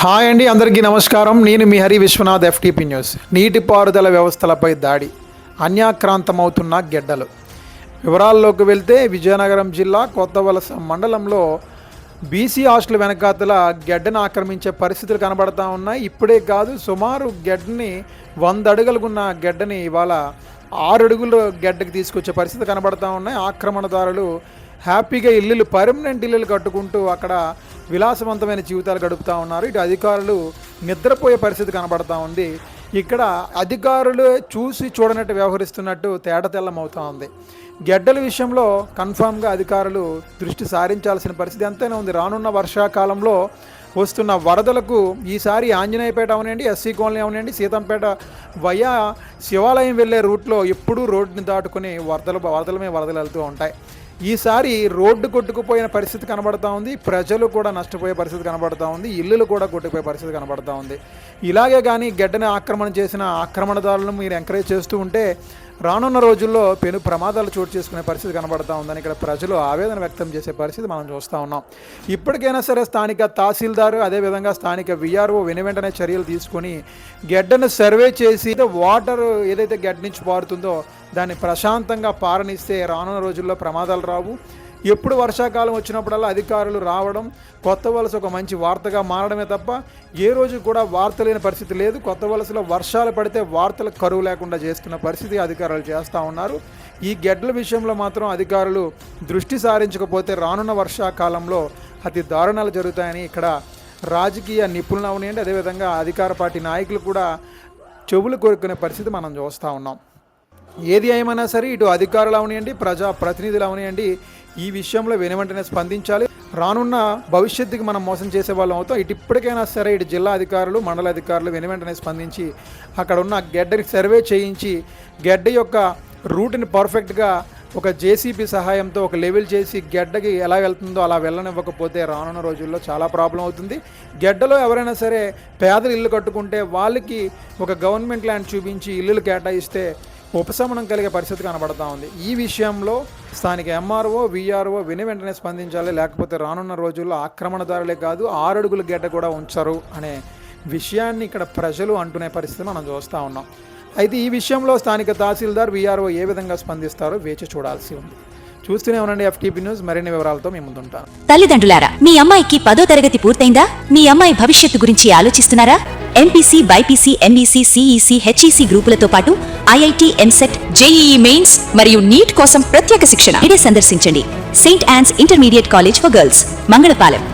Hi అండి, అందరికీ నమస్కారం. నేను మీ హరి విశ్వనాథ్, ఎఫ్టీపీ న్యూస్. నీటిపారుదల వ్యవస్థలపై దాడి, అన్యాక్రాంతమవుతున్న గెడ్డలు. వివరాల్లోకి వెళ్తే విజయనగరం జిల్లా కొత్తవలస మండలంలో బీసీ హాస్టల్ వెనకాతల గెడ్డను ఆక్రమించే పరిస్థితులు కనబడతా ఉన్నాయి. ఇప్పుడే కాదు, సుమారు గెడ్డని 100 అడుగులున్న గెడ్డని ఇవాళ 6 అడుగుల గెడ్డకి తీసుకొచ్చే పరిస్థితి కనబడతా ఉన్నాయి. ఆక్రమణదారులు హ్యాపీగా ఇల్లులు, పర్మనెంట్ ఇల్లులు కట్టుకుంటూ అక్కడ విలాసవంతమైన జీవితాలు గడుపుతూ ఉన్నారు. ఇటు అధికారులు నిద్రపోయే పరిస్థితి కనబడతా ఉంది. ఇక్కడ అధికారులు చూసి చూడనట్టు వ్యవహరిస్తున్నట్టు తేటతెల్లమవుతూ ఉంది. గెడ్డల విషయంలో కన్ఫామ్గా అధికారులు దృష్టి సారించాల్సిన పరిస్థితి ఎంతైనా ఉంది. రానున్న వర్షాకాలంలో వస్తున్న వరదలకు ఈసారి ఆంజనేయపేట అవనండి, ఎస్సీ కాలనీ అవనండి, సీతంపేట వయా శివాలయం వెళ్ళే రూట్లో ఎప్పుడూ రోడ్డుని దాటుకుని వరదలమే వరదలు వెళ్తూ ఉంటాయి. ఈసారి రోడ్డు కొట్టుకుపోయిన పరిస్థితి కనబడతా ఉంది. ప్రజలు కూడా నష్టపోయే పరిస్థితి కనబడతా ఉంది. ఇల్లులు కూడా కొట్టుకుపోయే పరిస్థితి కనబడతా ఉంది. ఇలాగే కానీ గెడ్డని ఆక్రమణ చేసిన ఆక్రమణదారులను మీరు ఎంకరేజ్ చేస్తూ ఉంటే రానున్న రోజుల్లో పెను ప్రమాదాలు చోటు చేసుకునే పరిస్థితి కనబడతా ఉందని ఇక్కడ ప్రజలు ఆవేదన వ్యక్తం చేసే పరిస్థితి మనం చూస్తూ ఉన్నాం. ఇప్పటికైనా సరే స్థానిక తహసీల్దారు, అదేవిధంగా స్థానిక విఆర్ఓ వెంటనే చర్యలు తీసుకొని గెడ్డను సర్వే చేసి వాటర్ ఏదైతే గెడ్డ నుంచి పారుతుందో దాన్ని ప్రశాంతంగా పారనిస్తే రానున్న రోజుల్లో ప్రమాదాలు రావు. ఎప్పుడు వర్షాకాలం వచ్చినప్పుడల్లా అధికారులు రావడం కొత్త వలస ఒక మంచి వార్తగా మారడమే తప్ప ఏ రోజు కూడా వార్త లేని పరిస్థితి లేదు. కొత్త వలసలో వర్షాలు పడితే వార్తలకు కరువు లేకుండా చేస్తున్న పరిస్థితి అధికారులు చేస్తూ ఉన్నారు. ఈ గెడ్ల విషయంలో మాత్రం అధికారులు దృష్టి సారించకపోతే రానున్న వర్షాకాలంలో అతి దారుణాలు జరుగుతాయని ఇక్కడ రాజకీయ నిపుణులు అవనివ్వండి, అదేవిధంగా అధికార పార్టీ నాయకులు కూడా చెవులు కోరుకునే పరిస్థితి మనం చూస్తూ ఉన్నాం. ఏది ఏమైనా సరే ఇటు అధికారులు అవనివ్వండి, ప్రజా ప్రతినిధులు అవనివ్వండి, ఈ విషయంలో వెంటనే స్పందించాలి. రానున్న భవిష్యత్తుకి మనం మోసం చేసే వాళ్ళం అవుతాం. ఇటు ఇప్పటికైనా సరే ఇటు జిల్లా అధికారులు, మండల అధికారులు వెంటనే స్పందించి అక్కడ ఉన్న గెడ్డకి సర్వే చేయించి గెడ్డ యొక్క రూట్ని పర్ఫెక్ట్గా ఒక జేసీబీ సహాయంతో ఒక లెవెల్ చేసి గెడ్డకి ఎలా వెళ్తుందో అలా వెళ్ళనివ్వకపోతే రానున్న రోజుల్లో చాలా ప్రాబ్లం అవుతుంది. గెడ్డలో ఎవరైనా సరే పేదలు ఇల్లు కట్టుకుంటే వాళ్ళకి ఒక గవర్నమెంట్ ల్యాండ్ చూపించి ఇల్లులు కేటాయిస్తే ఉపశమనం కలిగే పరిస్థితి కనబడతా ఉంది. ఈ విషయంలో స్థానిక ఎంఆర్ఓ, విఆర్ఓ వెంటనే స్పందించాలి. లేకపోతే రానున్న రోజుల్లో ఆక్రమణదారులే కాదు 6 అడుగుల గెడ్డ కూడా ఉంచరు అనే విషయాన్ని ఇక్కడ ప్రజలు అంటునే పరిస్థితి మనం చూస్తూ ఉన్నాం. అయితే ఈ విషయంలో స్థానిక తహసీల్దార్, విఆర్ఓ ఏ విధంగా స్పందిస్తారో వేచి చూడాల్సి ఉంది. చూస్తూనే ఉండండి ఎఫ్టీపీ న్యూస్. మరిన్ని వివరాలతో మేము ముందుంటాం. తల్లిదండ్రులారా, మీ అమ్మాయికి 10వ తరగతి పూర్తయిందా? మీ అమ్మాయి భవిష్యత్తు గురించి ఆలోచిస్తున్నారా? MPC, BiPC, MEC, CEC, HEC గ్రూపులతో పాటు ఐఐటీ, ఎంసెట్, జేఈఈ మెయిన్స్ మరియు నీట్ కోసం ప్రత్యేక శిక్షణ. ఇదే సందర్శించండి Saint Ann's intermediate college for girls, Mangalapalem.